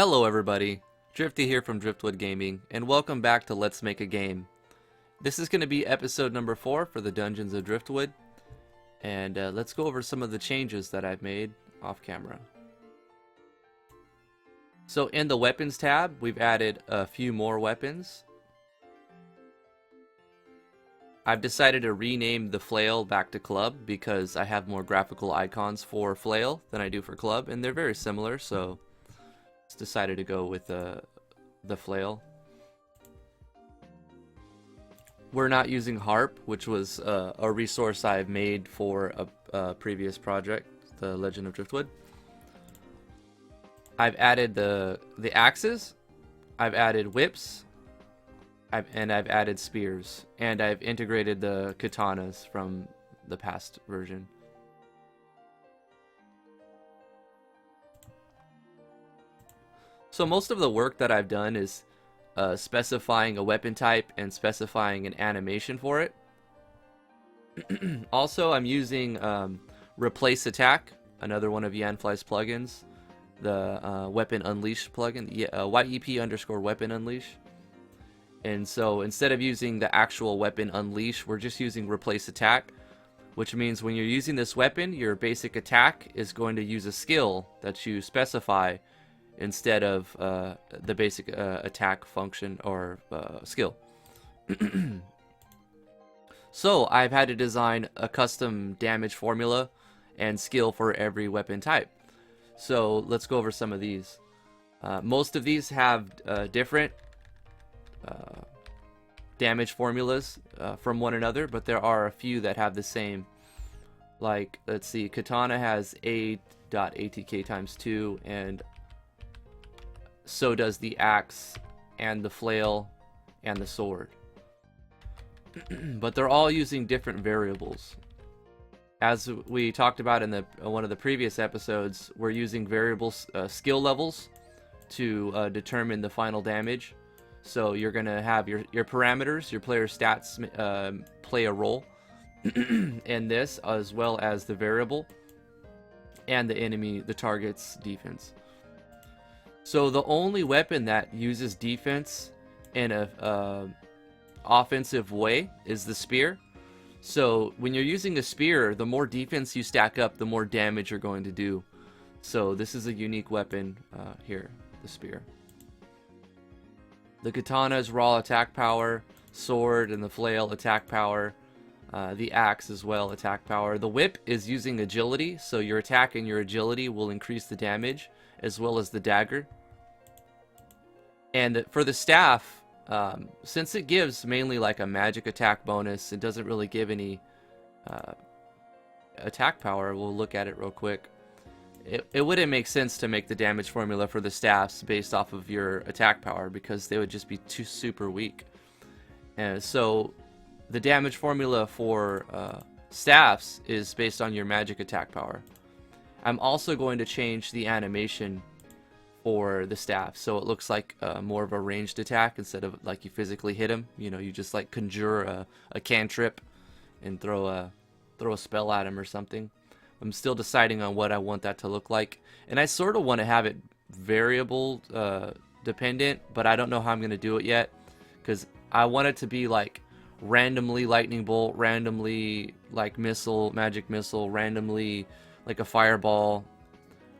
Hello everybody, Drifty here from Driftwood Gaming, and welcome back to Let's Make a Game. This is going to be episode number 4 for the Dungeons of Driftwood, and let's go over some of the changes that I've made off camera. So in the weapons tab, we've added a few more weapons. I've decided to rename the flail back to club because I have more graphical icons for flail than I do for club, and they're very similar, so decided to go with the flail. We're not using harp, which was a resource I've made for a previous project, the Legend of Driftwood. I've added the axes, I've added whips, I've added spears, and I've integrated the katanas from the past version. So most of the work that I've done is specifying a weapon type and specifying an animation for it. Also, I'm using Replace Attack, another one of Yanfly's plugins, the Weapon Unleash plugin, YEP_Weapon Unleash. And so instead of using the actual Weapon Unleash, we're just using Replace Attack, which means when you're using this weapon, your basic attack is going to use a skill that you specify instead of the basic attack function or skill. So I've had to design a custom damage formula and skill for every weapon type. So let's go over some of these. Most of these have different damage formulas from one another, but there are a few that have the same. Like, let's see, Katana has A.ATK times 2, and so does the axe and the flail and the sword. But they're all using different variables. As we talked about in one of the previous episodes, we're using variable skill levels to determine the final damage. So you're going to have your parameters, your player stats play a role in this, as well as the variable and the target's defense. So the only weapon that uses defense in a offensive way is the spear. So when you're using a spear, the more defense you stack up, the more damage you're going to do. So this is a unique weapon here, the spear. The katana is raw attack power, sword and the flail attack power, the axe as well attack power. The whip is using agility, so your attack and your agility will increase the damage, as well as the dagger. And for the staff, since it gives mainly like a magic attack bonus, it doesn't really give any attack power. We'll look at it real quick. It wouldn't make sense to make the damage formula for the staffs based off of your attack power, because they would just be too super weak. And so the damage formula for staffs is based on your magic attack power. I'm also going to change the animation for the staff, so it looks like more of a ranged attack instead of like you physically hit him. You know, you just like conjure a cantrip and throw a spell at him or something. I'm still deciding on what I want that to look like, and I sort of want to have it variable dependent, but I don't know how I'm going to do it yet, because I want it to be like randomly lightning bolt, randomly like missile, magic missile, randomly like a fireball.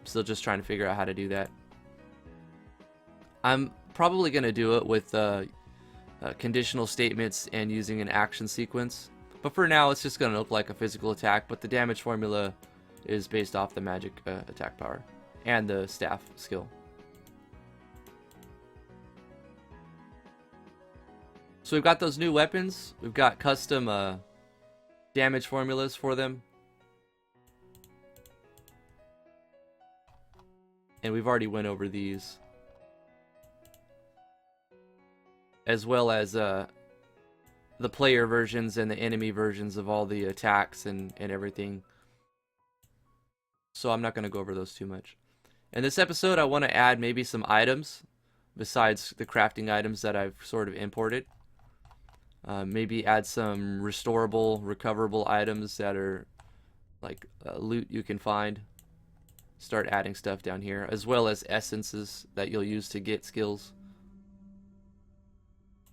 I'm still just trying to figure out how to do that. I'm probably going to do it with conditional statements and using an action sequence. But for now, it's just going to look like a physical attack, but the damage formula is based off the magic attack power and the staff skill. So we've got those new weapons. We've got custom damage formulas for them. And we've already went over these, as well as the player versions and the enemy versions of all the attacks and everything. So I'm not going to go over those too much. In this episode, I want to add maybe some items besides the crafting items that I've sort of imported. Maybe add some restorable, recoverable items that are like loot you can find. start adding stuff down here, as well as essences that you'll use to get skills.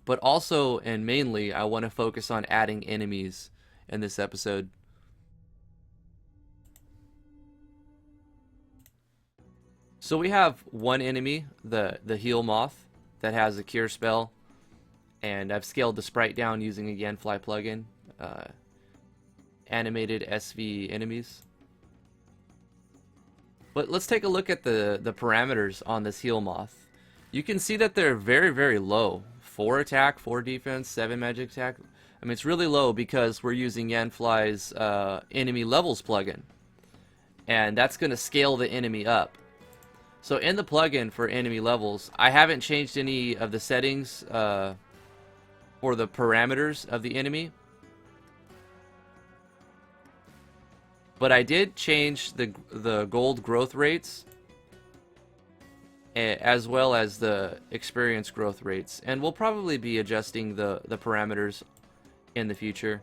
But also, and mainly, I want to focus on adding enemies in this episode. So we have one enemy, the heal moth, that has a cure spell, and I've scaled the sprite down using a Yanfly plugin. Animated SV enemies. But let's take a look at the parameters on this heal moth. You can see that they're very, very low. 4 attack, 4 defense, 7 magic attack. I mean, it's really low because we're using Yanfly's enemy levels plugin. And that's going to scale the enemy up. So in the plugin for enemy levels, I haven't changed any of the settings for the parameters of the enemy. But I did change the gold growth rates as well as the experience growth rates. And we'll probably be adjusting the parameters in the future.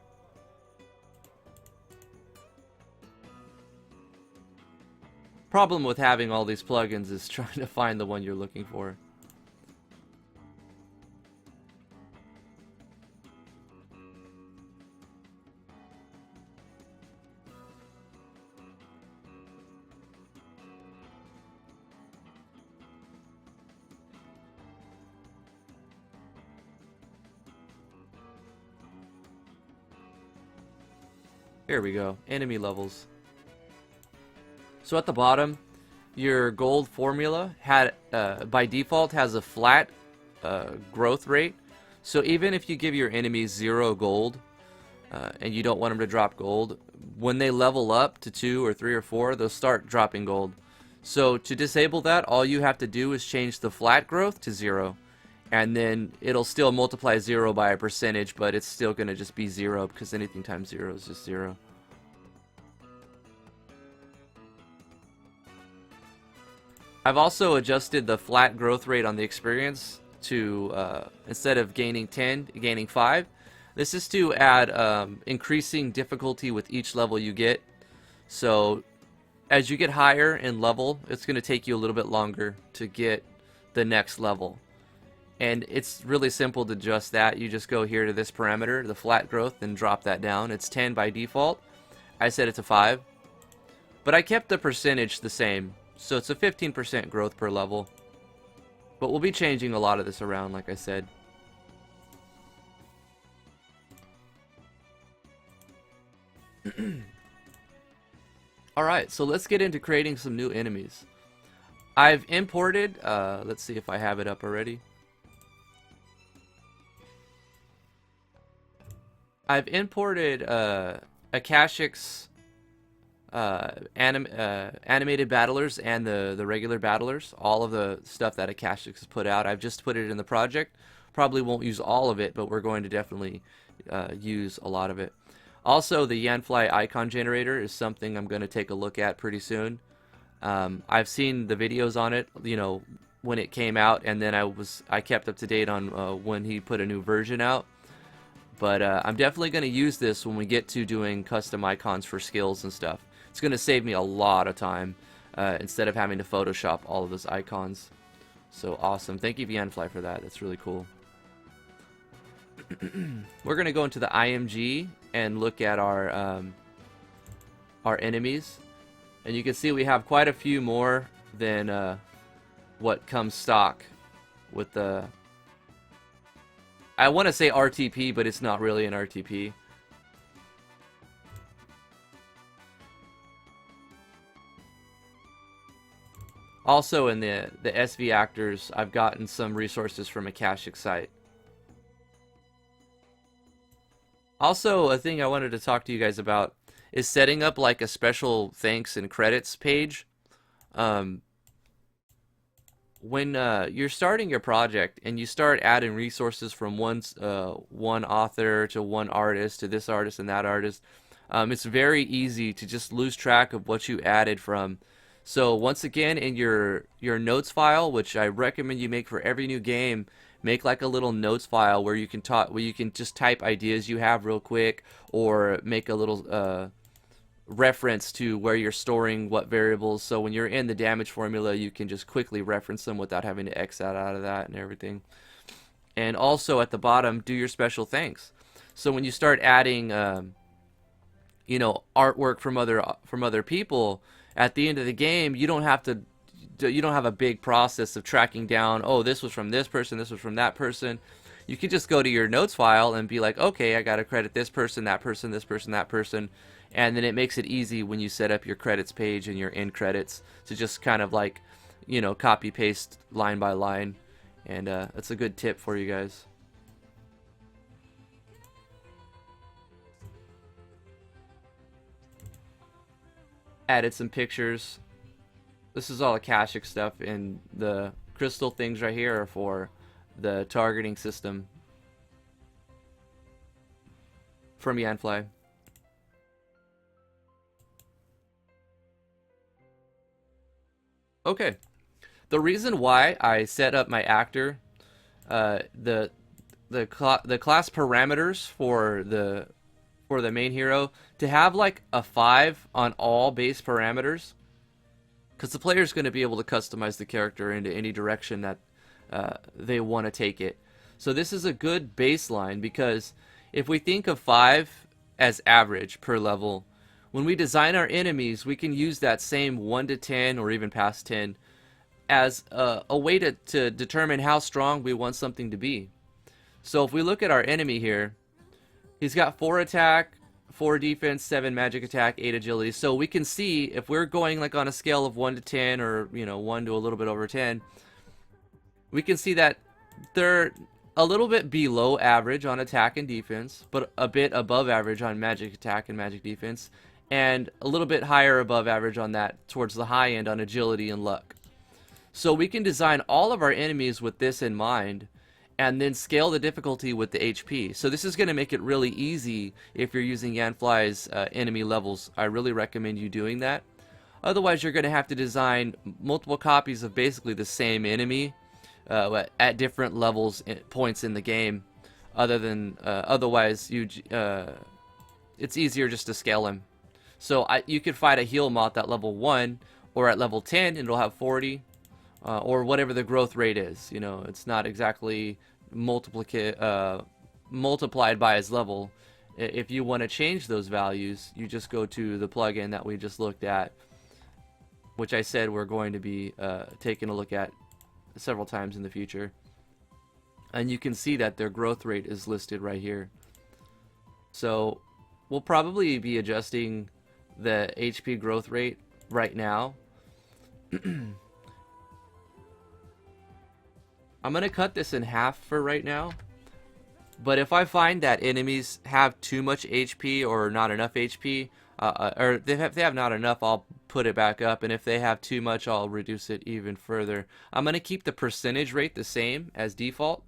Problem with having all these plugins is trying to find the one you're looking for. Here we go, enemy levels. So at the bottom, your gold formula had by default has a flat growth rate. So even if you give your enemies 0 gold and you don't want them to drop gold, when they level up to 2 or 3 or 4, they'll start dropping gold. So to disable that, all you have to do is change the flat growth to 0. And then it'll still multiply 0 by a percentage, but it's still going to just be 0 because anything times 0 is just 0. I've also adjusted the flat growth rate on the experience to, instead of gaining 10, gaining 5. This is to add increasing difficulty with each level you get. So as you get higher in level, it's going to take you a little bit longer to get the next level. And it's really simple to adjust that. You just go here to this parameter, the flat growth, and drop that down. It's 10 by default. I set it to 5. But I kept the percentage the same. So it's a 15% growth per level. But we'll be changing a lot of this around, like I said. Alright, so let's get into creating some new enemies. I've imported, let's see if I have it up already. I've imported Akashic's animated battlers and the regular battlers, all of the stuff that Akashic has put out. I've just put it in the project. Probably won't use all of it, but we're going to definitely use a lot of it. Also, the Yanfly icon generator is something I'm going to take a look at pretty soon. I've seen the videos on it, you know, when it came out, and then I kept up to date on when he put a new version out. But I'm definitely going to use this when we get to doing custom icons for skills and stuff. It's going to save me a lot of time instead of having to Photoshop all of those icons. So awesome. Thank you, Yanfly, for that. That's really cool. We're going to go into the IMG and look at our enemies. And you can see we have quite a few more than what comes stock with the... I want to say RTP, but it's not really an RTP. Also in the SV actors, I've gotten some resources from Akashic site. Also, a thing I wanted to talk to you guys about is setting up like a special thanks and credits page. When you're starting your project and you start adding resources from one author to one artist to this artist and that artist, it's very easy to just lose track of what you added from. So once again, in your notes file, which I recommend you make for every new game, make like a little notes file where you can just type ideas you have real quick, or make a little reference to where you're storing what variables. So when you're in the damage formula, you can just quickly reference them without having to X out of that and everything. And also at the bottom, do your special thanks. So when you start adding, artwork from other people, at the end of the game, you don't have a big process of tracking down. Oh, this was from this person. This was from that person. You can just go to your notes file and be like, okay, I got to credit this person, that person, this person, that person. And then it makes it easy when you set up your credits page and your end credits to just kind of like, copy paste line by line. And that's a good tip for you guys. Added some pictures. This is all Akashic stuff, and the crystal things right here are for the targeting system from Yanfly. Okay, the reason why I set up my actor, the class parameters for the main hero to have like a 5 on all base parameters, because the player is going to be able to customize the character into any direction that they want to take it. So this is a good baseline, because if we think of 5 as average per level, when we design our enemies, we can use that same 1 to 10 or even past 10 as a way to determine how strong we want something to be. So if we look at our enemy here, he's got 4 attack, 4 defense, 7 magic attack, 8 agility. So we can see if we're going like on a scale of 1 to 10, or 1 to a little bit over 10, we can see that they're a little bit below average on attack and defense, but a bit above average on magic attack and magic defense, and a little bit higher above average on that towards the high end on agility and luck. So we can design all of our enemies with this in mind, and then scale the difficulty with the HP. So this is going to make it really easy if you're using Yanfly's enemy levels. I really recommend you doing that. Otherwise, you're going to have to design multiple copies of basically the same enemy at different levels, points in the game. Otherwise, it's easier just to scale him. So you could fight a heal moth at level 1, or at level 10, and it'll have 40. Or whatever the growth rate is. It's not exactly multiplied by his level. If you want to change those values, you just go to the plugin that we just looked at, which I said we're going to be taking a look at several times in the future. And you can see that their growth rate is listed right here. So we'll probably be adjusting the HP growth rate right now. I'm going to cut this in half for right now, but if I find that enemies have too much HP or not enough HP, or if they have not enough, I'll put it back up, and if they have too much, I'll reduce it even further. I'm going to keep the percentage rate the same as default.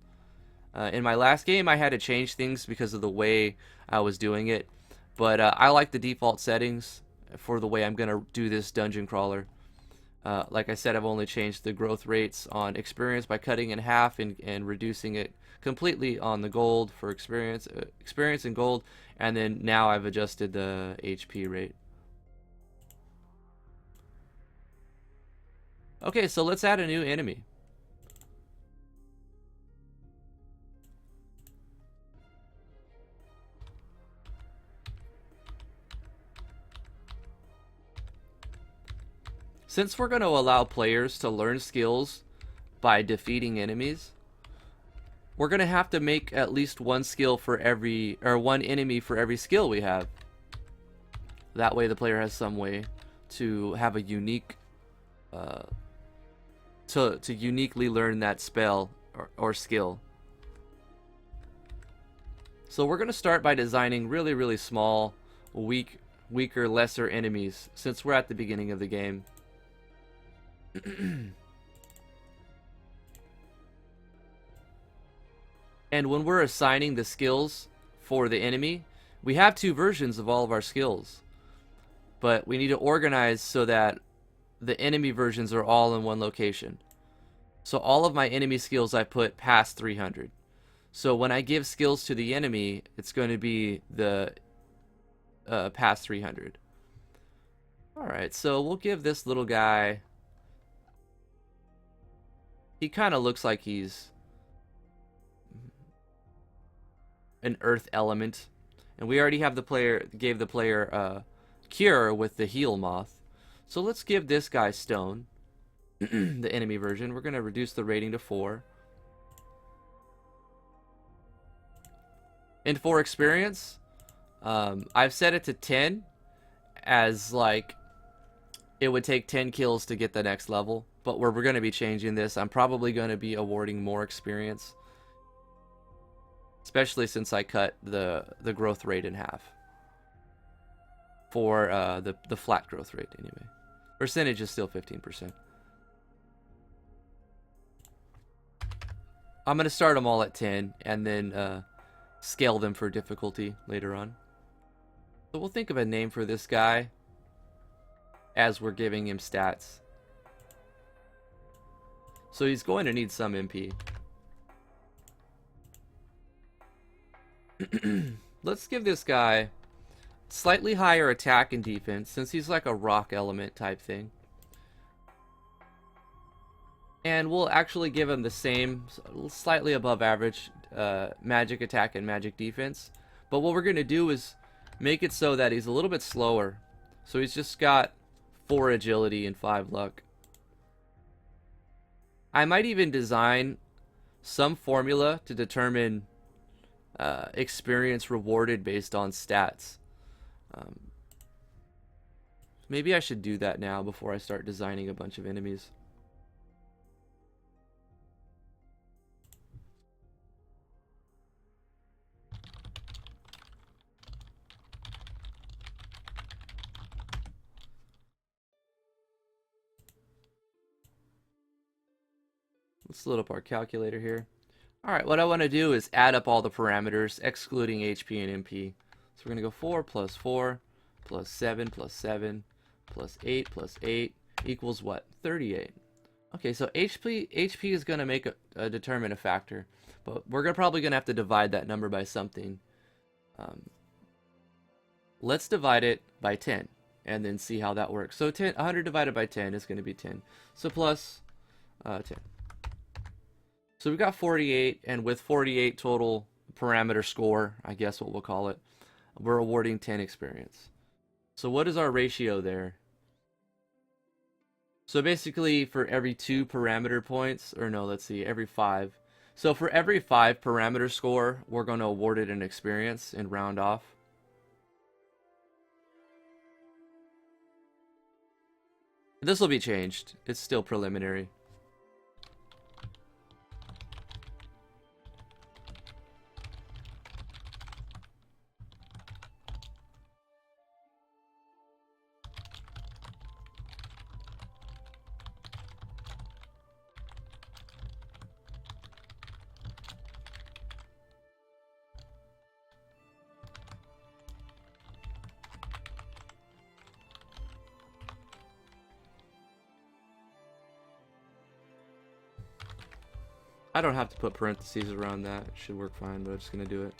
In my last game, I had to change things because of the way I was doing it, but I like the default settings for the way I'm going to do this dungeon crawler. Like I said, I've only changed the growth rates on experience by cutting in half and reducing it completely on the gold for experience and gold, and then now I've adjusted the HP rate. Okay, so let's add a new enemy. Since we're going to allow players to learn skills by defeating enemies, we're going to have to make at least one skill for every, or one enemy for every skill we have. That way the player has some way to have a unique, to uniquely learn that spell or skill. So we're going to start by designing really, really small, weaker, lesser enemies, since we're at the beginning of the game. And when we're assigning the skills for the enemy, we have 2 versions of all of our skills, but we need to organize so that the enemy versions are all in one location. So all of my enemy skills I put past 300. So when I give skills to the enemy, it's going to be the past 300. Alright, so we'll give this little guy... He kind of looks like he's an earth element. And we already have gave the player cure with the heal moth. So let's give this guy stone. The enemy version. We're going to reduce the rating to 4. And for experience, I've set it to 10 as like it would take 10 kills to get the next level. But we're going to be changing this. I'm probably going to be awarding more experience. Especially since I cut the growth rate in half. For the flat growth rate anyway. Percentage is still 15%. I'm going to start them all at 10 and then scale them for difficulty later on. So we'll think of a name for this guy as we're giving him stats. So he's going to need some MP. Let's give this guy slightly higher attack and defense since he's like a rock element type thing. And we'll actually give him the same, slightly above average magic attack and magic defense. But what we're going to do is make it so that he's a little bit slower. So he's just got 4 agility and 5 luck. I might even design some formula to determine experience rewarded based on stats. Maybe I should do that now before I start designing a bunch of enemies. Let's load up our calculator here. Alright, what I want to do is add up all the parameters, excluding HP and MP. So we're going to go 4 plus 4 plus 7 plus 7 plus 8 plus 8 equals what? 38. Okay, so HP is going to make determine a factor. But we're probably going to have to divide that number by something. Let's divide it by 10 and then see how that works. So 100 divided by 10 is going to be 10. So plus 10. So we got 48, and with 48 total parameter score, I guess what we'll call it, we're awarding 10 experience. So what is our ratio there? So basically for every 2 parameter points, or no, let's see, every 5. So for every 5 parameter score, we're going to award it an experience and round off. This will be changed. It's still preliminary. I don't have to put parentheses around that. It should work fine, but I'm just going to do it.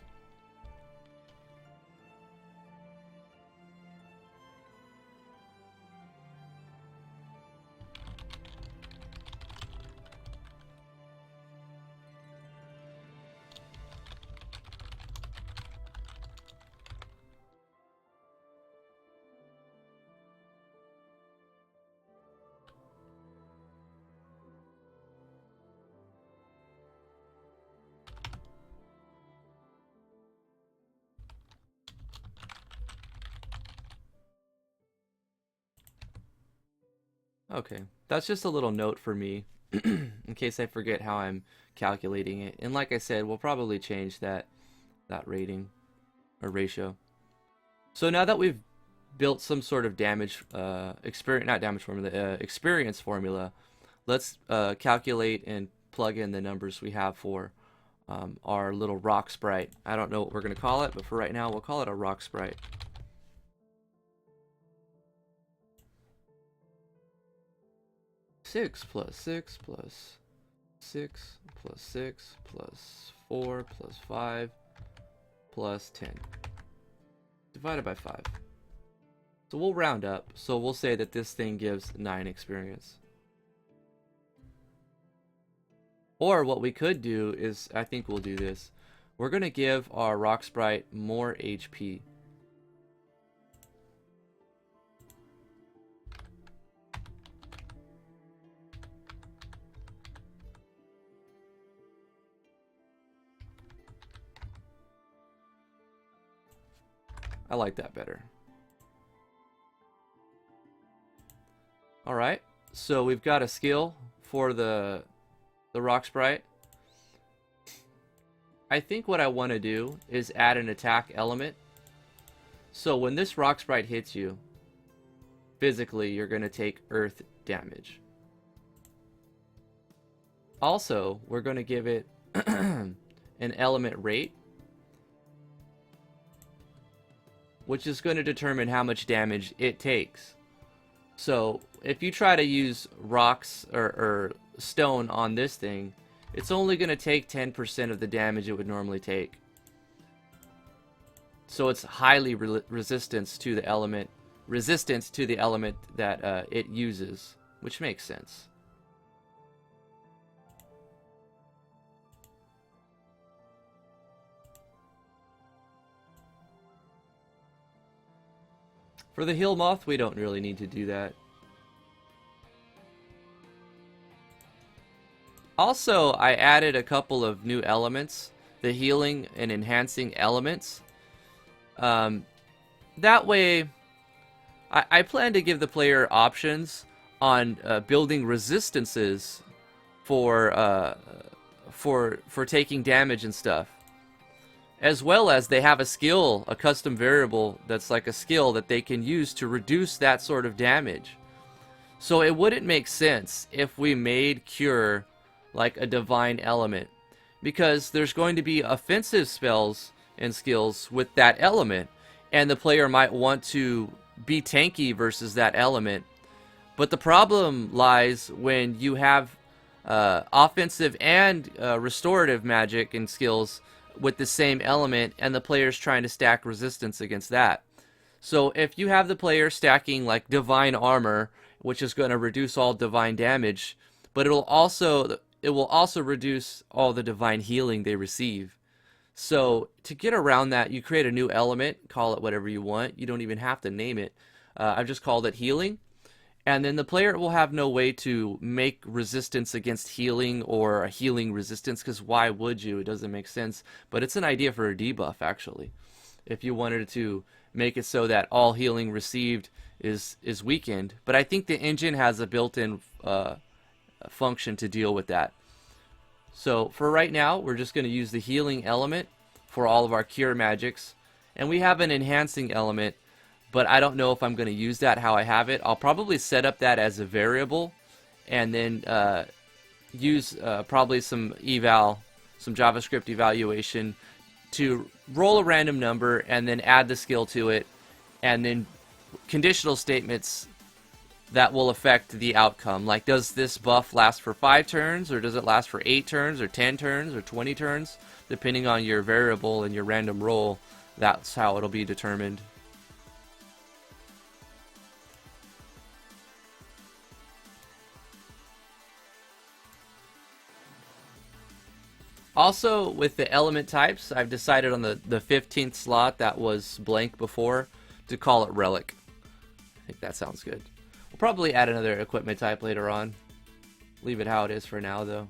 Okay, that's just a little note for me in case I forget how I'm calculating it. And like I said, we'll probably change that rating or ratio. So now that we've built some sort of damage experience formula, let's calculate and plug in the numbers we have for our little rock sprite. I don't know what we're going to call it, but for right now we'll call it a rock sprite. 6 plus 6 plus 6 plus 6 plus 4 plus 5 plus 10 divided by 5. So we'll round up. So we'll say that this thing gives 9 experience. Or what we could do is, I think we'll do this. We're going to give our rock sprite more HP. I like that better. Alright, so we've got a skill for the rock sprite. I think what I want to do is add an attack element. So when this rock sprite hits you, physically you're going to take earth damage. Also, we're going to give it an element rate, which is going to determine how much damage it takes. So if you try to use rocks or stone on this thing, it's only going to take 10% of the damage it would normally take. So it's highly resistant to the element that it uses, which makes sense. For the hill moth, we don't really need to do that. Also, I added a couple of new elements, the healing and enhancing elements. That way, I plan to give the player options on building resistances for taking damage and stuff. As well as they have a skill, a custom variable that's like a skill that they can use to reduce that sort of damage. So it wouldn't make sense if we made Cure like a divine element, because there's going to be offensive spells and skills with that element, and the player might want to be tanky versus that element. But the problem lies when you have offensive and restorative magic and skills with the same element, and the player's trying to stack resistance against that. So if you have the player stacking like divine armor, which is going to reduce all divine damage, but it will also reduce all the divine healing they receive. So to get around that, you create a new element, call it whatever you want. You don't even have to name it. I've just called it healing. And then the player will have no way to make resistance against healing or a healing resistance, because why would you? It doesn't make sense. But it's an idea for a debuff, actually. If you wanted to make it so that all healing received is weakened. But I think the engine has a built-in function to deal with that. So for right now, we're just going to use the healing element for all of our cure magics. And we have an enhancing element, but I don't know if I'm going to use that how I have it. I'll probably set up that as a variable, and then use probably some JavaScript evaluation to roll a random number and then add the skill to it, and then conditional statements that will affect the outcome. Like, does this buff last for 5 turns, or does it last for 8 turns, or 10 turns, or 20 turns? Depending on your variable and your random roll, that's how it'll be determined. Also, with the element types, I've decided on the 15th slot that was blank before to call it Relic. I think that sounds good. We'll probably add another equipment type later on. Leave it how it is for now, though.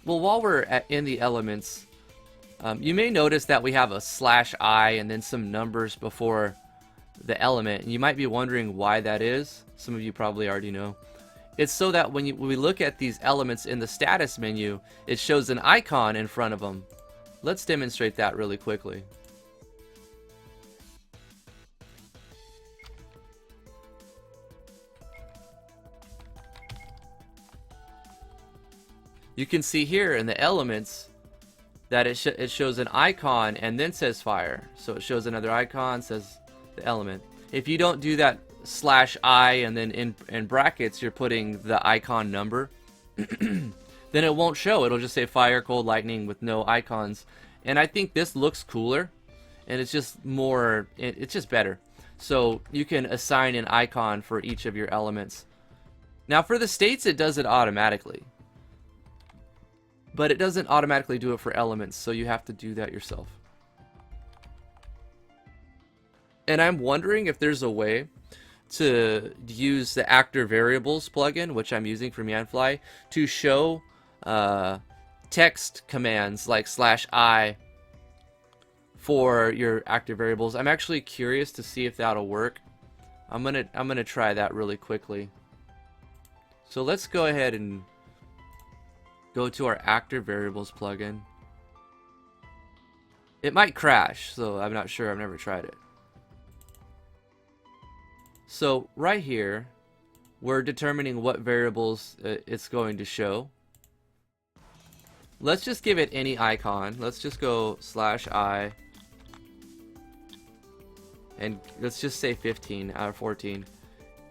Well, while we're in the elements, you may notice that we have a /I and then some numbers before the element, and you might be wondering why that is. Some of you probably already know. It's so that when we look at these elements in the status menu, it shows an icon in front of them. Let's demonstrate that really quickly. You can see here in the elements that it shows an icon and then says fire. So it shows another icon, says the element. If you don't do that /I and then in brackets you're putting the icon number, then it won't show. It'll just say fire, cold, lightning with no icons. And I think this looks cooler, and it's just more, it's just better. So you can assign an icon for each of your elements. Now for the states, it does it automatically. But it doesn't automatically do it for elements, so you have to do that yourself. And I'm wondering if there's a way to use the actor variables plugin, which I'm using for Manfly, to show text commands like /i for your actor variables. I'm actually curious to see if that'll work. I'm gonna try that really quickly. So let's go ahead and go to our actor variables plugin. It might crash, so I'm not sure. I've never tried it. So right here, we're determining what variables it's going to show. Let's just give it any icon. Let's just go /i, and let's just say 15 out of 14,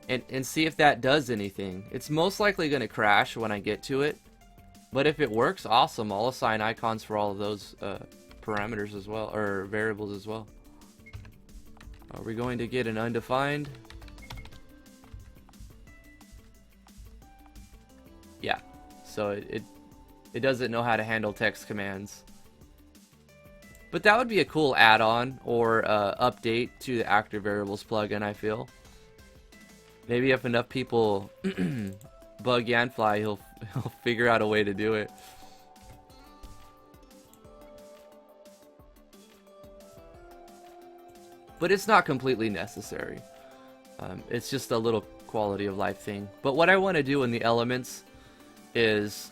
and see if that does anything. It's most likely going to crash when I get to it, but if it works, awesome. I'll assign icons for all of those parameters as well, or variables as well. Are we going to get an undefined? Yeah, so it doesn't know how to handle text commands. But that would be a cool add-on or update to the actor variables plugin, I feel. Maybe if enough people bug Yanfly, he'll figure out a way to do it. But it's not completely necessary. It's just a little quality of life thing. But what I want to do in the elements is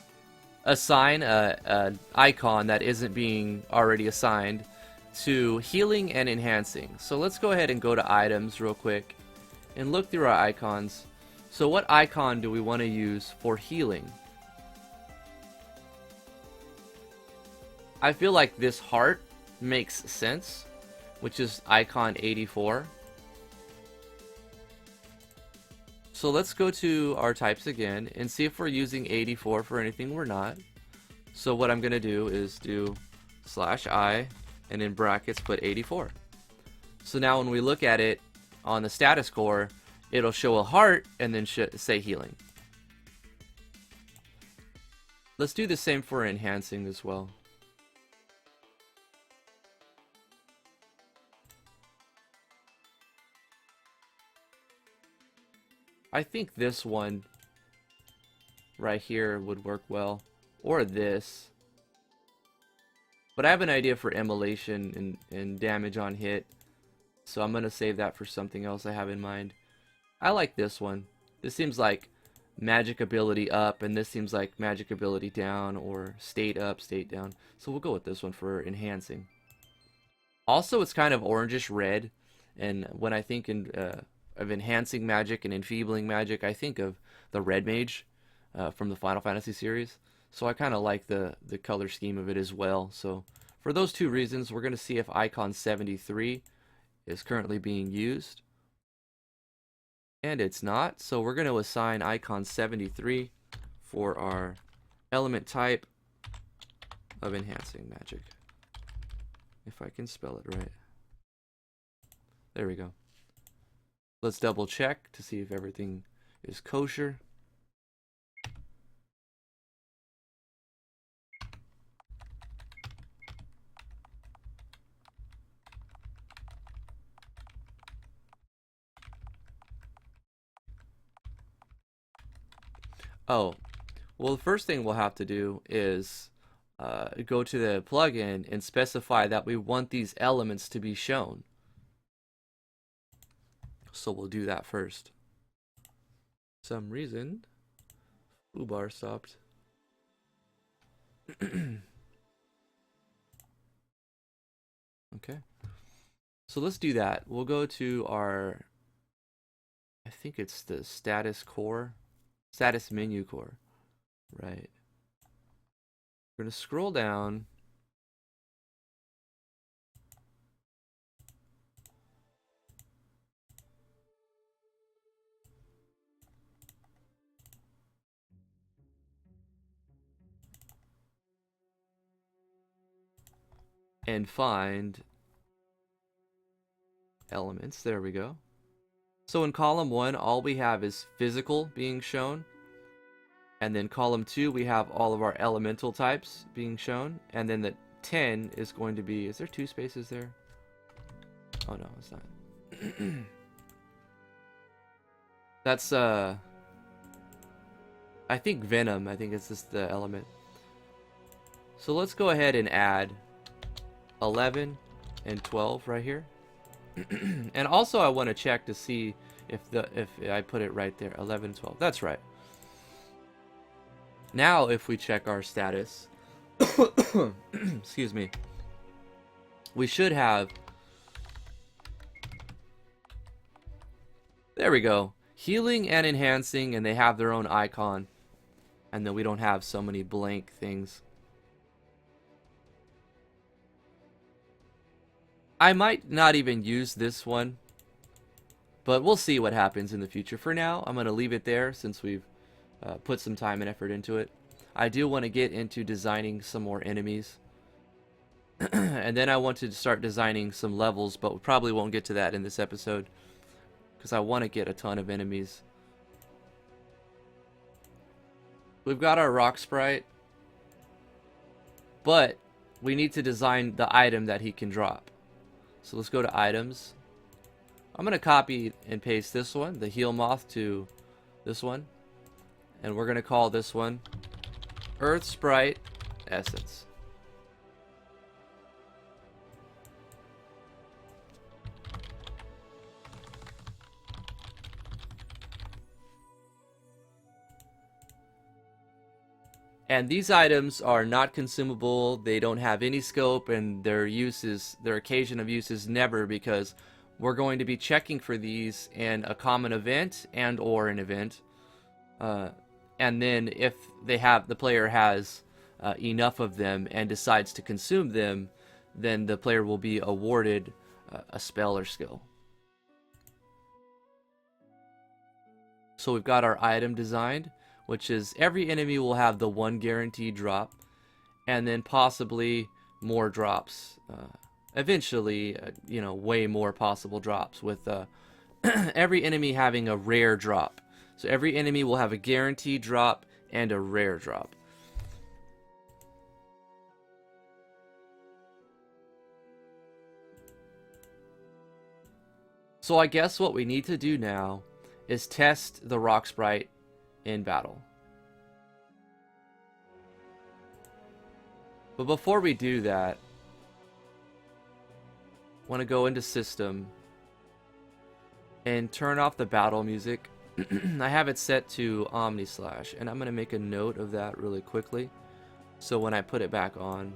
assign an icon that isn't being already assigned to healing and enhancing. So let's go ahead and go to items real quick and look through our icons. So what icon do we want to use for healing? I feel like this heart makes sense, which is icon 84. So let's go to our types again and see if we're using 84 for anything. We're not. So what I'm going to do is do /i and in brackets put 84. So now when we look at it on the status core, it'll show a heart and then say healing. Let's do the same for enhancing as well. I think this one right here would work well, or this. But I have an idea for immolation and damage on hit, so I'm going to save that for something else I have in mind. I like this one. This seems like magic ability up, and this seems like magic ability down, or state up, state down. So we'll go with this one for enhancing. Also, it's kind of orangish red, and when I think of enhancing magic and enfeebling magic, I think of the red mage from the Final Fantasy series. So I kind of like the color scheme of it as well. So for those two reasons, we're going to see if icon 73 is currently being used. And it's not. So we're going to assign icon 73 for our element type of enhancing magic. If I can spell it right. There we go. Let's double check to see if everything is kosher. Oh, well, the first thing we'll have to do is go to the plugin and specify that we want these elements to be shown. So we'll do that first. For some reason, foobar stopped. Okay. So let's do that. We'll go to our, I think it's the status menu core. Right. We're going to scroll down. and find elements. There we go. So in column 1, all we have is physical being shown. And then column 2, we have all of our elemental types being shown. And then the 10 is going to be, is there 2 spaces there? Oh no, it's not. That's I think Venom. I think it's just the element. So let's go ahead and add 11 and 12 right here. And also I want to check to see if I put it right there. 11, 12. That's right. Now if we check our status, excuse me, we should have, there we go, healing and enhancing, and they have their own icon, and then we don't have so many blank things. I might not even use this one, but we'll see what happens in the future. For now, I'm going to leave it there since we've put some time and effort into it. I do want to get into designing some more enemies. And then I want to start designing some levels, but we probably won't get to that in this episode because I want to get a ton of enemies. We've got our rock sprite, but we need to design the item that he can drop. So let's go to items. I'm going to copy and paste this one, the heal moth, to this one. And we're going to call this one Earth Sprite Essence. And these items are not consumable, they don't have any scope, and their occasion of use is never, because we're going to be checking for these in a common event and or an event. And then if the player has enough of them and decides to consume them, then the player will be awarded a spell or skill. So we've got our item designed, which is every enemy will have the 1 guaranteed drop, and then possibly more drops. Eventually, way more possible drops, with every enemy having a rare drop. So every enemy will have a guaranteed drop and a rare drop. So I guess what we need to do now is test the rock sprite in battle. But before we do that, I want to go into system and turn off the battle music. I have it set to Omni Slash, and I'm going to make a note of that really quickly, so when I put it back on,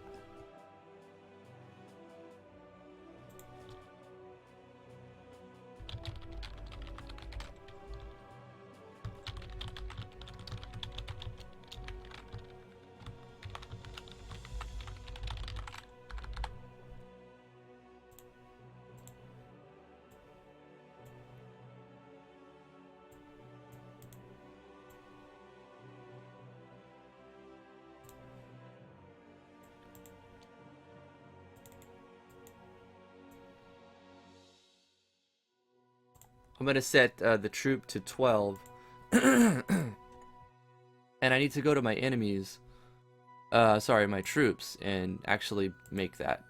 I'm going to set the troop to 12. And I need to go to my enemies. Sorry, my troops, and actually make that.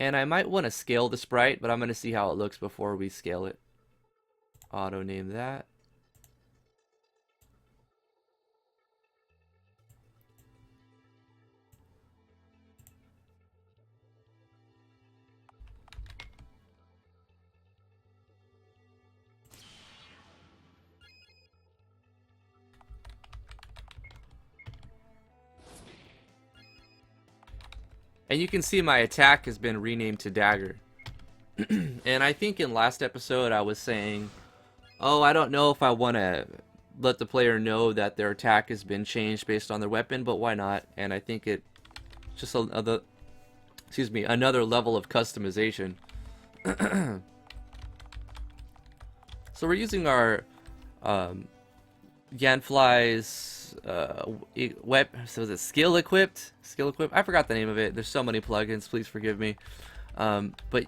And I might want to scale the sprite, but I'm going to see how it looks before we scale it. Auto name that. And you can see my attack has been renamed to Dagger. And I think in last episode I was saying, oh, I don't know if I want to let the player know that their attack has been changed based on their weapon, but why not? And I think it just another level of customization. So we're using our Yanfly's there's so is it skill equipped? Skill equipped? I forgot the name of it. There's so many plugins. Please forgive me. But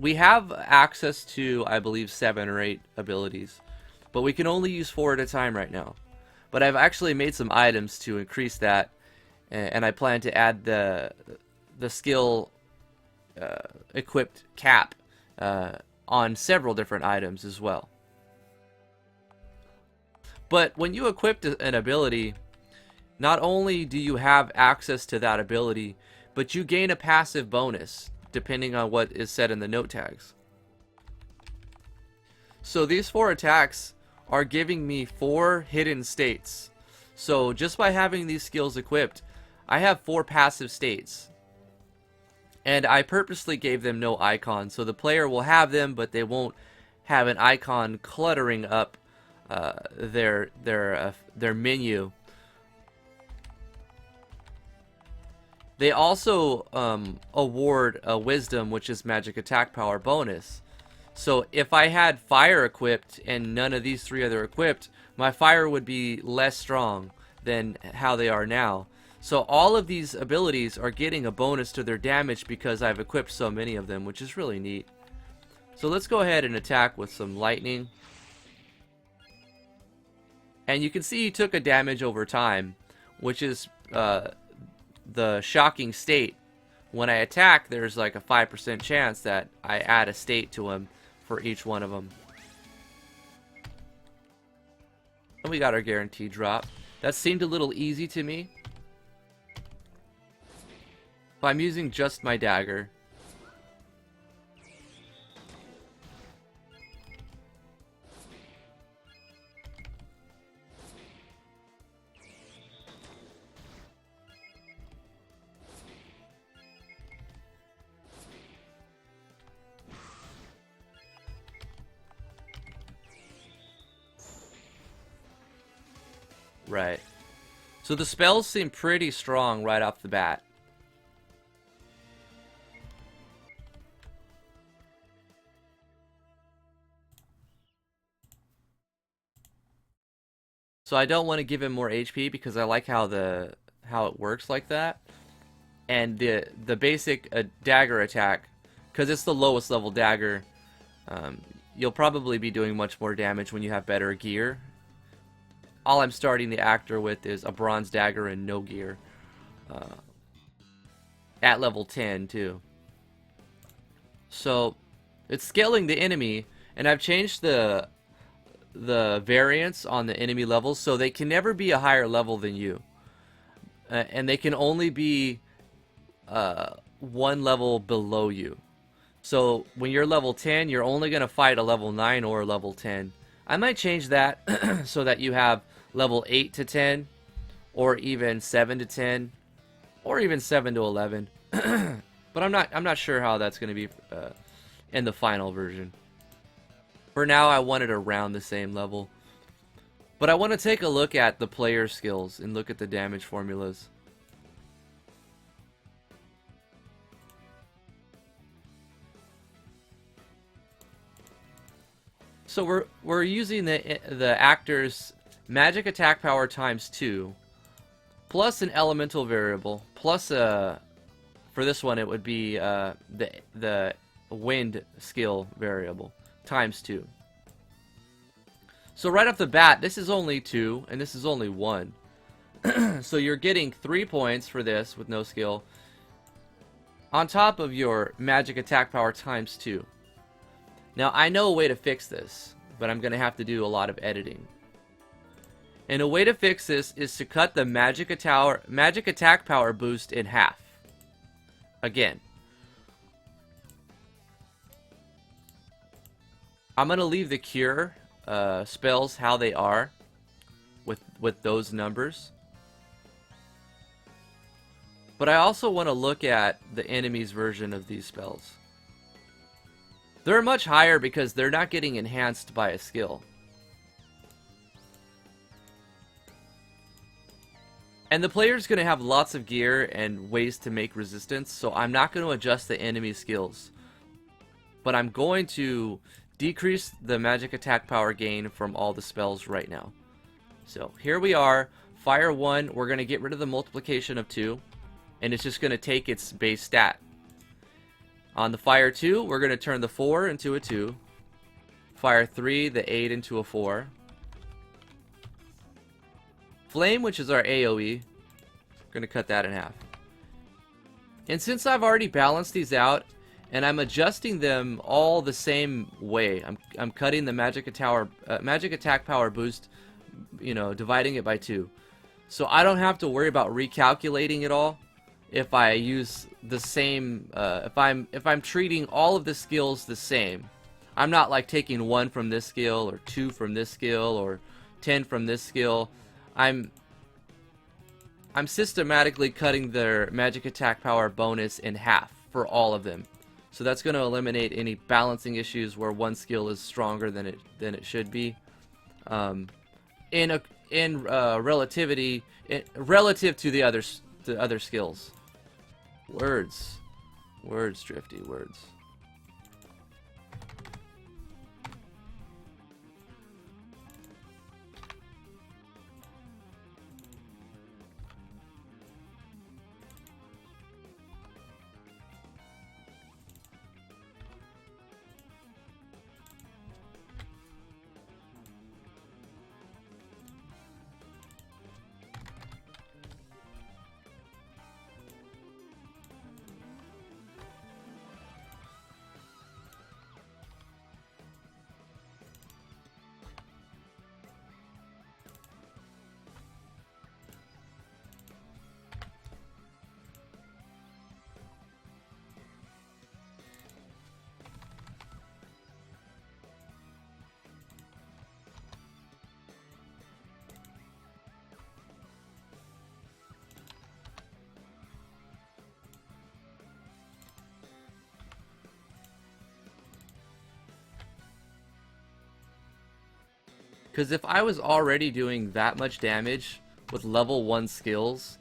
we have access to, I believe, 7 or 8 abilities, but we can only use 4 at a time right now. But I've actually made some items to increase that, and I plan to add the skill equipped cap on several different items as well. But when you equip an ability, not only do you have access to that ability, but you gain a passive bonus depending on what is said in the note tags. So these 4 attacks are giving me 4 hidden states. So just by having these skills equipped, I have 4 passive states. And I purposely gave them no icon, so the player will have them, but they won't have an icon cluttering up their menu. They also award a wisdom, which is magic attack power bonus. So if I had fire equipped and none of these 3 other equipped, my fire would be less strong than how they are now. So all of these abilities are getting a bonus to their damage because I've equipped so many of them, which is really neat. So let's go ahead and attack with some lightning. And you can see he took a damage over time, which is the shocking state. When I attack, there's like a 5% chance that I add a state to him for each one of them. And we got our guaranteed drop. That seemed a little easy to me. But I'm using just my dagger. Right. So the spells seem pretty strong right off the bat. So I don't want to give him more HP because I like how it works like that. And the basic dagger attack, because it's the lowest level dagger, you'll probably be doing much more damage when you have better gear. All I'm starting the actor with is a bronze dagger and no gear. At level 10 too. So it's scaling the enemy, and I've changed the variance on the enemy levels so they can never be a higher level than you. And they can only be 1 level below you. So when you're level 10, you're only going to fight a level 9 or a level 10. I might change that so that you have level 8 to 10, or even 7 to 10, or even 7 to 11. But I'm not sure how that's going to be in the final version. For now, I want it around the same level. But I want to take a look at the player skills and look at the damage formulas. So we're using the actor's magic attack power times 2, plus an elemental variable, plus for this one it would be the wind skill variable times 2. So right off the bat, this is only 2 and this is only 1. So you're getting 3 points for this with no skill on top of your magic attack power times 2. Now, I know a way to fix this, but I'm going to have to do a lot of editing. And a way to fix this is to cut the magic attack power boost in half. Again. I'm going to leave the cure spells how they are with those numbers. But I also want to look at the enemy's version of these spells. They're much higher because they're not getting enhanced by a skill. And the player's going to have lots of gear and ways to make resistance, so I'm not going to adjust the enemy skills. But I'm going to decrease the magic attack power gain from all the spells right now. So here we are. Fire 1, we're going to get rid of the multiplication of 2, and it's just going to take its base stat. On the Fire 2, we're going to turn the 4 into a 2. Fire 3, the 8 into a 4. Flame, which is our AoE, we're going to cut that in half. And since I've already balanced these out, and I'm adjusting them all the same way, I'm cutting the magic attack power boost, you know, dividing it by 2. So I don't have to worry about recalculating it all if I use the same, if I'm treating all of the skills the same. I'm not like taking 1 from this skill, or 2 from this skill, or 10 from this skill. I'm systematically cutting their magic attack power bonus in half for all of them. So that's going to eliminate any balancing issues where one skill is stronger than it should be. Relativity, relative to the other skills. Words, Drifty, words. Because if I was already doing that much damage with level 1 skills,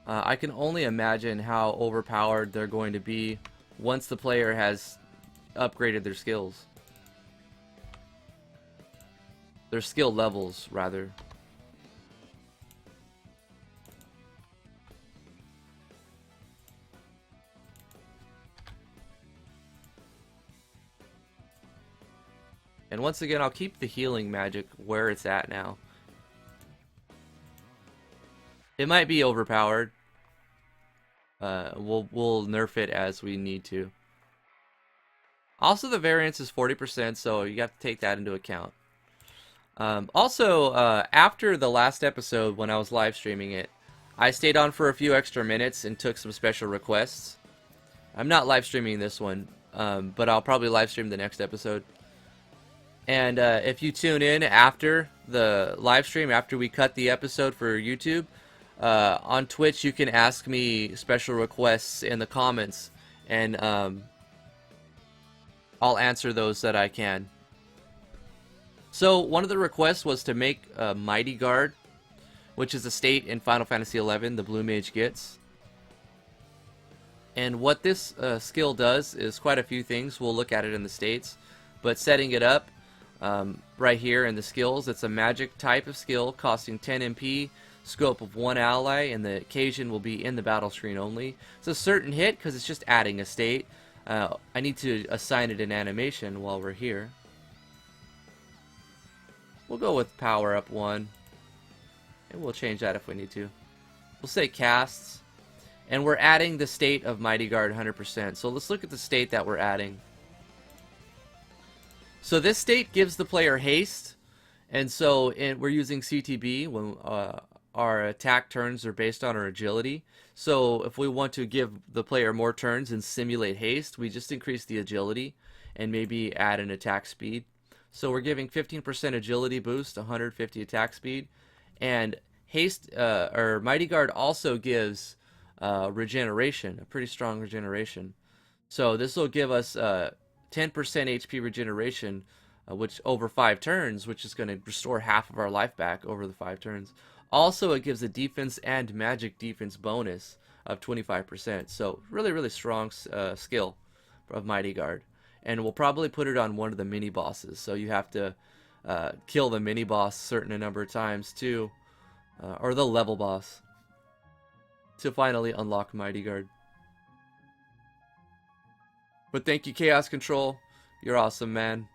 I can only imagine how overpowered they're going to be once the player has upgraded their skills. Their skill levels, rather. And once again, I'll keep the healing magic where it's at now. It might be overpowered. We'll nerf it as we need to. Also, the variance is 40%, so you have to take that into account. After the last episode, when I was live streaming it, I stayed on for a few extra minutes and took some special requests. I'm not live streaming this one, but I'll probably live stream the next episode. And if you tune in after the live stream, after we cut the episode for YouTube, on Twitch you can ask me special requests in the comments, and I'll answer those that I can. So one of the requests was to make a Mighty Guard, which is a state in Final Fantasy XI the Blue Mage gets. And what this skill does is quite a few things. We'll look at it in the states, but setting it up, right here in the skills, it's a magic type of skill costing 10 MP, scope of 1 ally, and the occasion will be in the battle screen only. It's a certain hit because it's just adding a state. I need to assign it an animation while we're here. We'll go with power up 1, and we'll change that if we need to. We'll say casts, and we're adding the state of Mighty Guard 100%. So let's look at the state that we're adding. So this state gives the player haste, and so we're using CTB when our attack turns are based on our agility. So if we want to give the player more turns and simulate haste, we just increase the agility and maybe add an attack speed. So we're giving 15% agility boost, 150 attack speed, and haste or Mighty Guard also gives regeneration, a pretty strong regeneration. So this will give us 10% HP regeneration, which over 5 turns, which is going to restore half of our life back over the 5 turns. Also, it gives a defense and magic defense bonus of 25%. So really, really strong skill of Mighty Guard. And we'll probably put it on one of the mini bosses. So you have to kill the mini boss certain number of times too, or the level boss, to finally unlock Mighty Guard. But thank you, Chaos Control. You're awesome, man.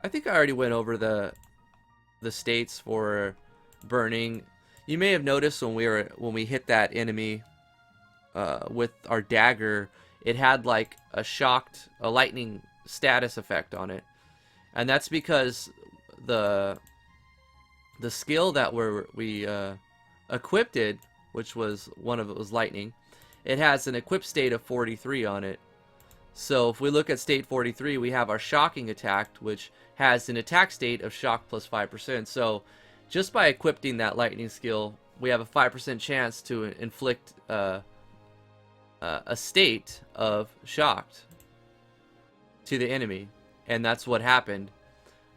I think I already went over the states for burning. You may have noticed when we hit that enemy with our dagger, it had like a lightning status effect on it, and that's because the skill that we equipped it, which was one of it was lightning, it has an equip state of 43 on it. So if we look at state 43, we have our shocking attack, which has an attack state of shock plus 5%. So just by equipping that lightning skill, we have a 5% chance to inflict a state of shocked to the enemy. And that's what happened.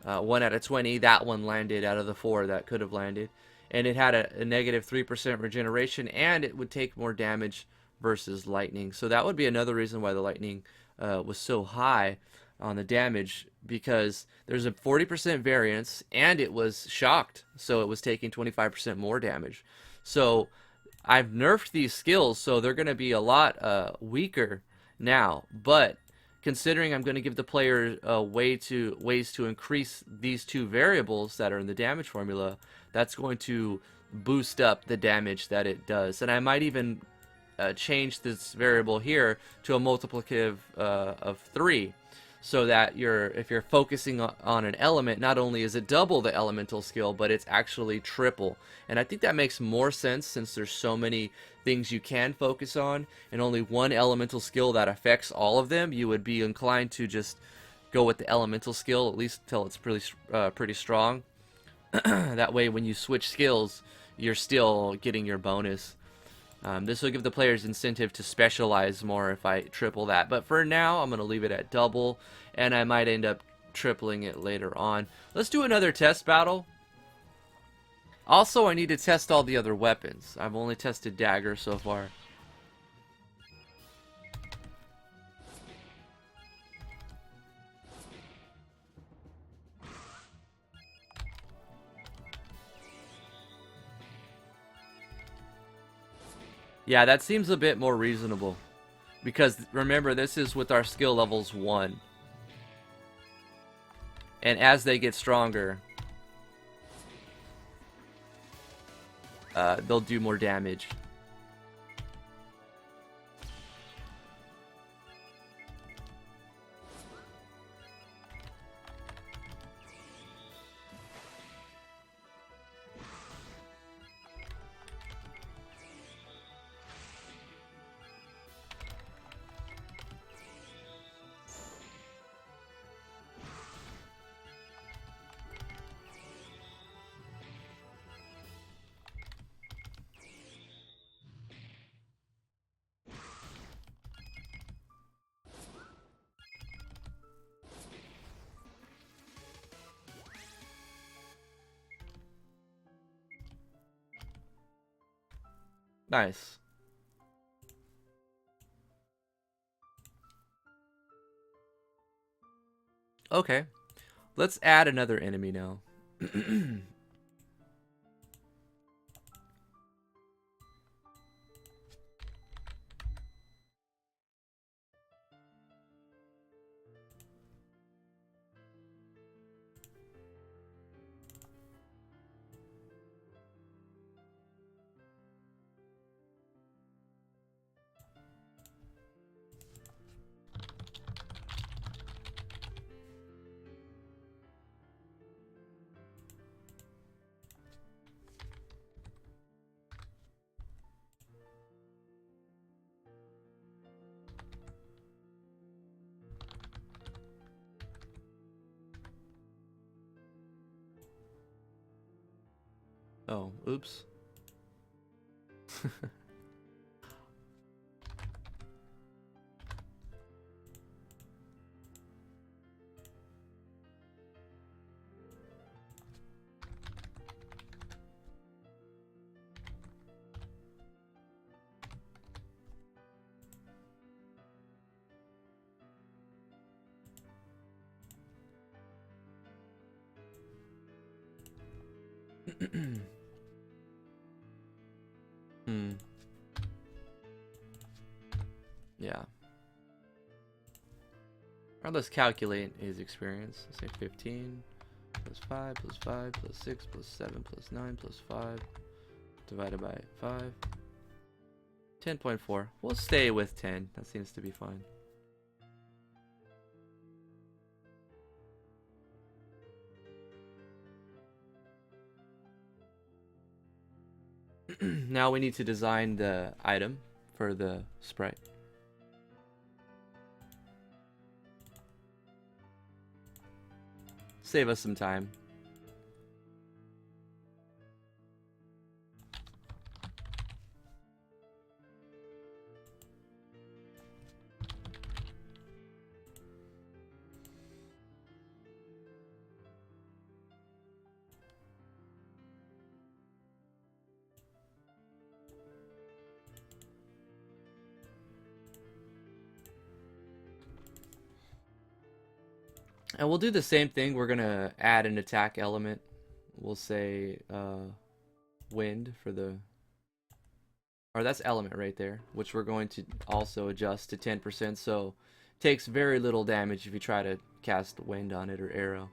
1 out of 20, that one landed out of the 4 that could have landed. And it had a negative 3% regeneration, and it would take more damage versus lightning. So that would be another reason why the lightning was so high on the damage, because there's a 40% variance, and it was shocked, so it was taking 25% more damage. So I've nerfed these skills, so they're going to be a lot weaker now. But considering I'm going to give the player ways to increase these two variables that are in the damage formula, that's going to boost up the damage that it does. And I might even change this variable here to a multiplicative of 3, so that if you're focusing on an element, not only is it double the elemental skill, but it's actually triple. And I think that makes more sense, since there's so many things you can focus on and only one elemental skill that affects all of them. You would be inclined to just go with the elemental skill, at least until it's pretty strong. That way when you switch skills, you're still getting your bonus. This will give the players incentive to specialize more if I triple that. But for now, I'm going to leave it at double, and I might end up tripling it later on. Let's do another test battle. Also, I need to test all the other weapons. I've only tested dagger so far. Yeah, that seems a bit more reasonable. Because remember, this is with our skill levels 1. And as they get stronger, they'll do more damage. Nice. Okay. Let's add another enemy now. Oh, oops. Hmm. Yeah. Or let's calculate his experience. Let's say 15 plus 5 plus 5 plus 6 plus 7 plus 9 plus 5 divided by 5. 10.4. We'll stay with 10. That seems to be fine. Now we need to design the item for the sprite. Save us some time. And we'll do the same thing. We're gonna add an attack element. We'll say wind for the, or that's element right there, which we're going to also adjust to 10%. So it takes very little damage if you try to cast wind on it or arrow.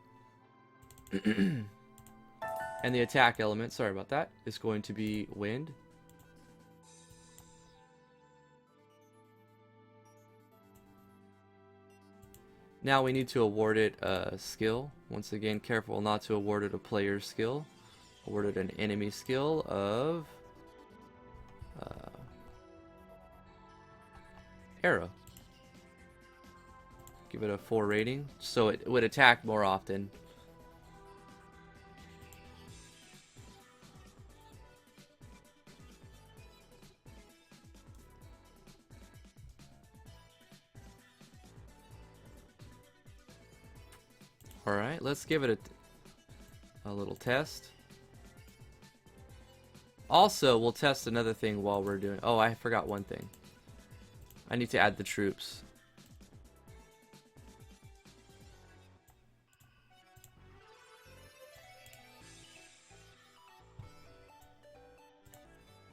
And the attack element, sorry about that, is going to be wind. Now we need to award it a skill. Once again, careful not to award it a player skill. Award it an enemy skill of arrow. Give it a 4 rating, so it would attack more often. Alright, let's give it a little test. Also, we'll test another thing while we're doing... Oh, I forgot one thing. I need to add the troops.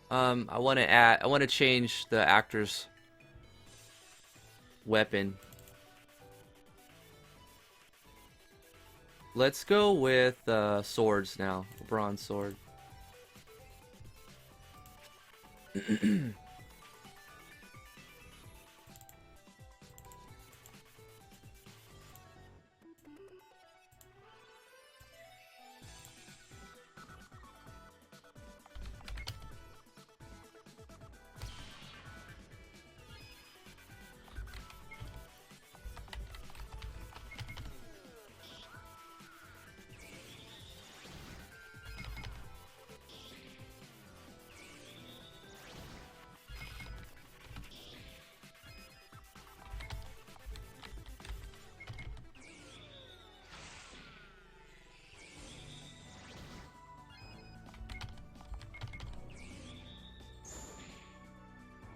I want to change the actor's weapon. Let's go with swords now. A bronze sword.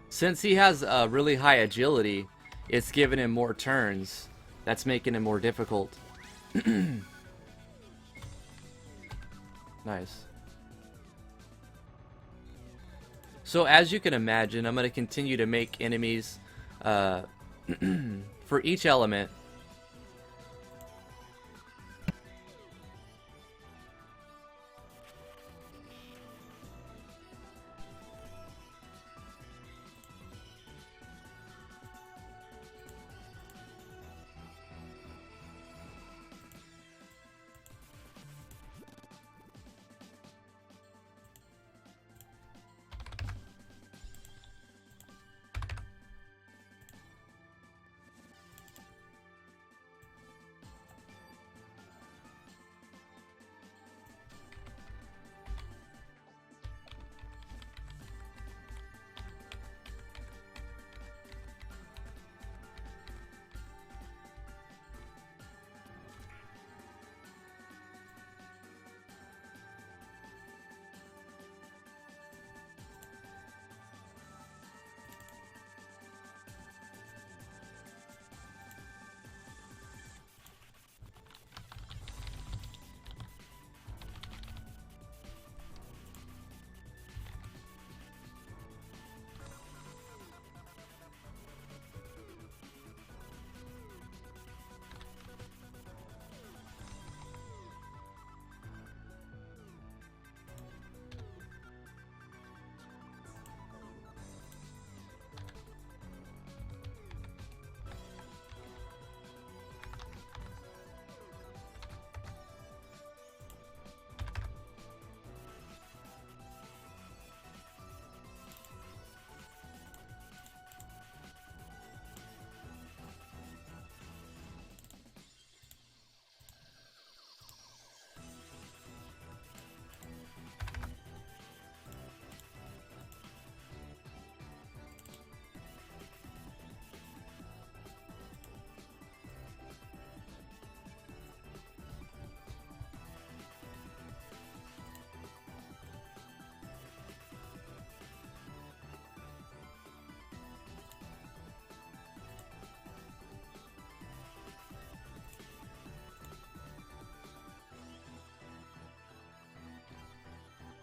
Since he has a really high agility, it's giving him more turns. That's making it more difficult. Nice. So as you can imagine, I'm going to continue to make enemies for each element.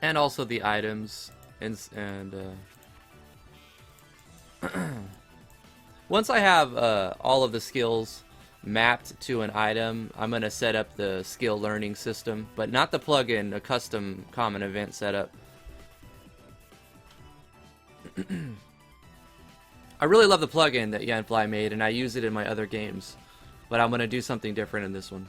And also the items and once I have all of the skills mapped to an item, I'm going to set up the skill learning system, but not the plugin, a custom common event setup. I really love the plugin that Yanfly made, and I use it in my other games, but I'm going to do something different in this one.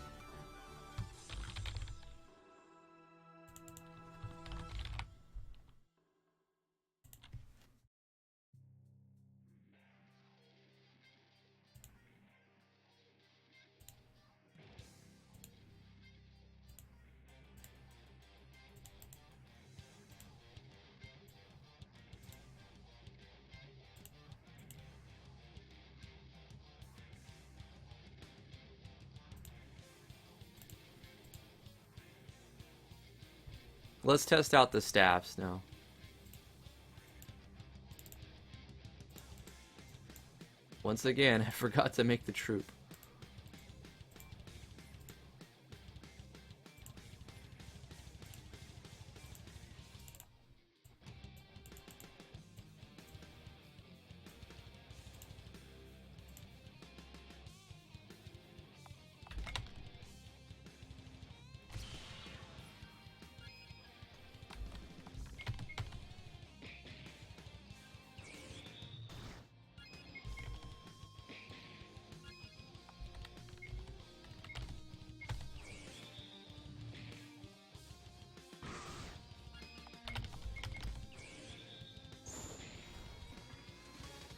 Let's test out the staffs now. Once again, I forgot to make the troop.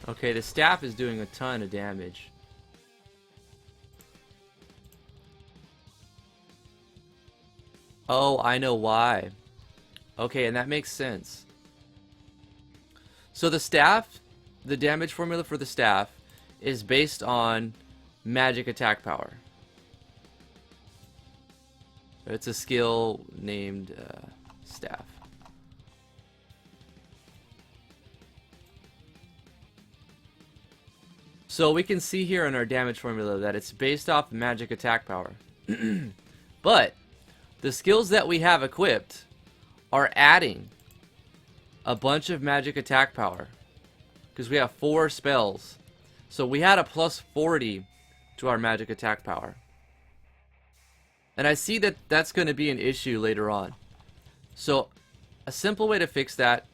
Okay, the staff is doing a ton of damage. Oh, I know why. Okay, and that makes sense. So the staff, the damage formula for the staff is based on magic attack power. It's a skill named staff. So we can see here in our damage formula that it's based off magic attack power. But the skills that we have equipped are adding a bunch of magic attack power. Because we have 4 spells. So we had a plus 40 to our magic attack power. And I see that that's going to be an issue later on. So a simple way to fix that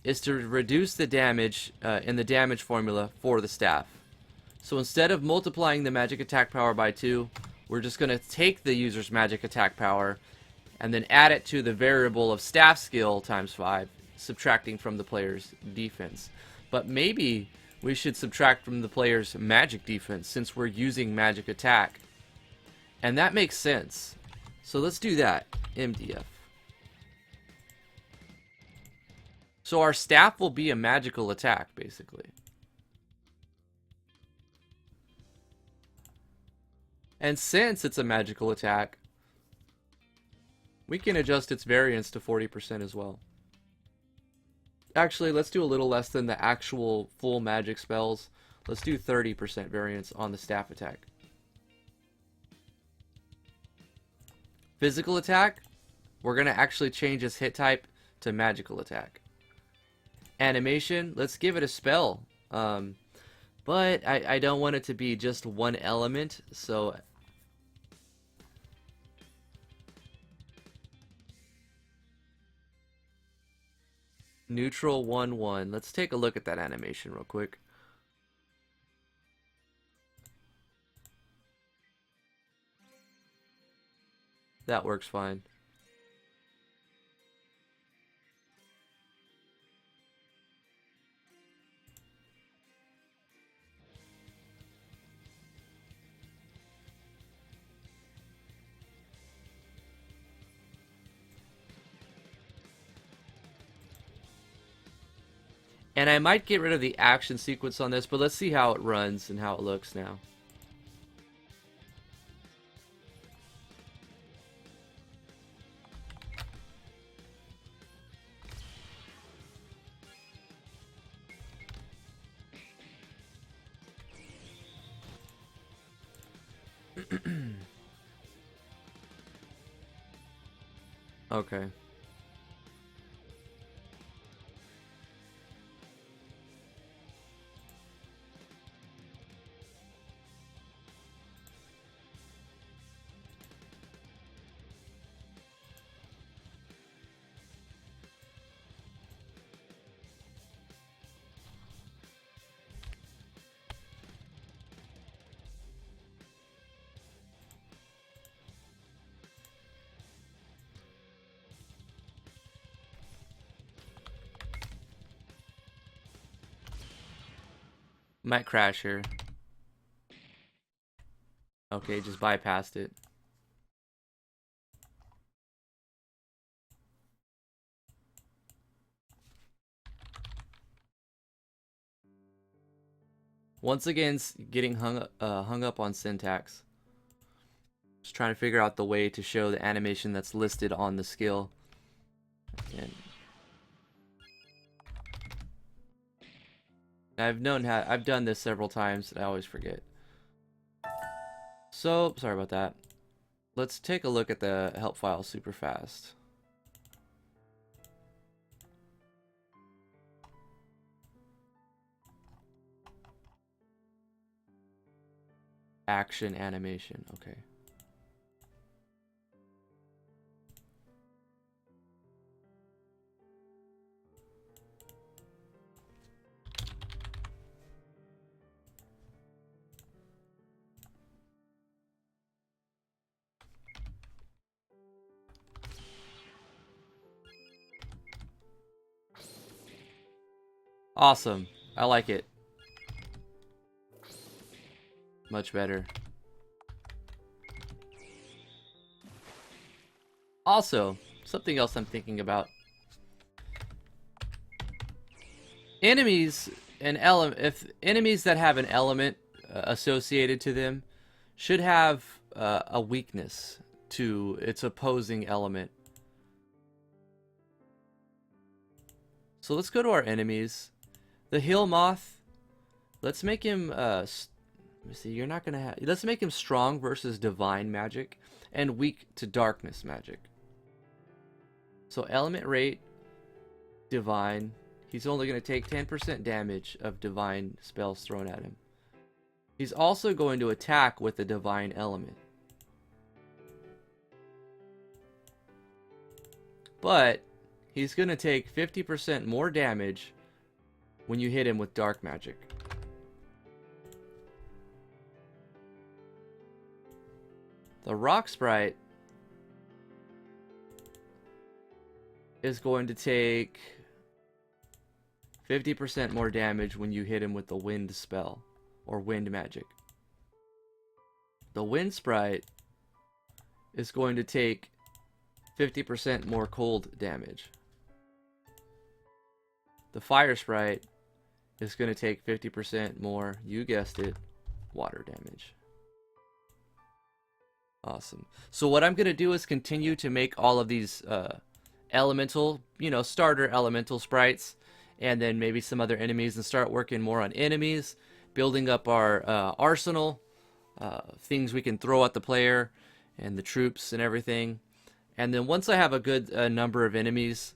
is to reduce the damage in the damage formula for the staff. So instead of multiplying the magic attack power by 2, we're just going to take the user's magic attack power and then add it to the variable of staff skill times 5, subtracting from the player's defense. But maybe we should subtract from the player's magic defense since we're using magic attack. And that makes sense. So let's do that. MDF. So our staff will be a magical attack, basically. And since it's a magical attack, we can adjust its variance to 40% as well. Actually, let's do a little less than the actual full magic spells. Let's do 30% variance on the staff attack. Physical attack, we're going to actually change its hit type to magical attack. Animation, let's give it a spell. But I don't want it to be just one element, so... Neutral 1-1. Let's take a look at that animation real quick. That works fine. And I might get rid of the action sequence on this, but let's see how it runs and how it looks now. Okay. Might crash here. Okay, just bypassed it. Once again, getting hung up on syntax. Just trying to figure out the way to show the animation that's listed on the skill. And I've done this several times. I always forget. So sorry about that. Let's take a look at the help file super fast. Action animation. Okay. Awesome. I like it. Much better. Also, something else I'm thinking about. Enemies if enemies that have an element associated to them should have a weakness to its opposing element. So let's go to our enemies. The Hill Moth, let's make him let me see, you're not gonna have, let's make him strong versus divine magic and weak to darkness magic. So element rate, divine, he's only going to take 10% damage of divine spells thrown at him. He's also going to attack with the divine element. But he's going to take 50% more damage when you hit him with dark magic. The Rock Sprite is going to take 50% more damage when you hit him with the wind spell or wind magic. The Wind Sprite is going to take 50% more cold damage. The Fire Sprite is going to take 50% more, you guessed it, water damage. Awesome. So what I'm going to do is continue to make all of these elemental, starter elemental sprites, and then maybe some other enemies, and start working more on enemies, building up our arsenal, things we can throw at the player and the troops and everything. And then once I have a good number of enemies,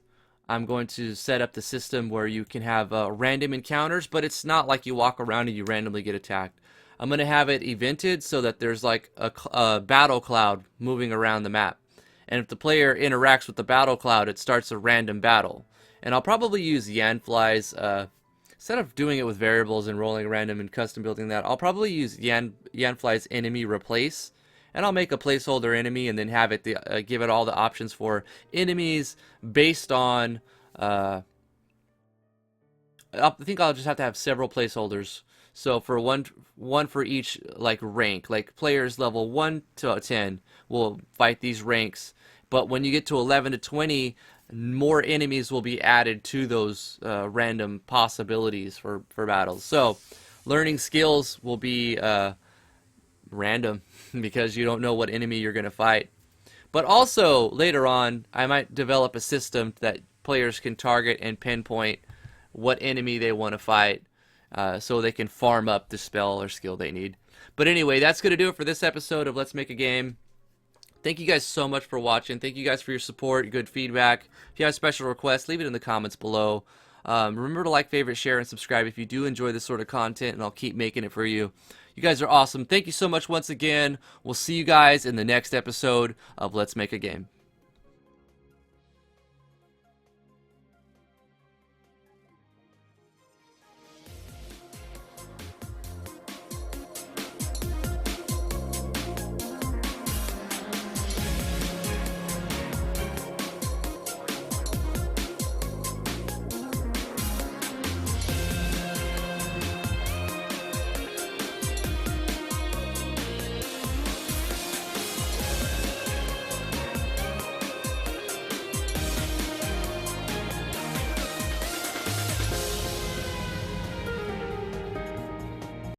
I'm going to set up the system where you can have random encounters, but it's not like you walk around and you randomly get attacked. I'm going to have it evented so that there's like a battle cloud moving around the map. And if the player interacts with the battle cloud, it starts a random battle. And I'll probably use Yanfly's, instead of doing it with variables and rolling random and custom building that, I'll probably use Yanfly's enemy replace. And I'll make a placeholder enemy and then have it give it all the options for enemies based on, I think I'll just have to have several placeholders. So for one for each like rank, like players level 1 to 10 will fight these ranks, but when you get to 11 to 20, more enemies will be added to those random possibilities for battles. So learning skills will be random because you don't know what enemy you're going to fight. But also later on, I might develop a system that players can target and pinpoint what enemy they want to fight. So they can farm up the spell or skill they need. But anyway, that's going to do it for this episode of Let's Make a Game. Thank you guys so much for watching. Thank you guys for your support, good feedback. If you have special requests, leave it in the comments below. Remember to like, favorite, share, and subscribe if you do enjoy this sort of content, and I'll keep making it for you. You guys are awesome. Thank you so much once again. We'll see you guys in the next episode of Let's Make a Game.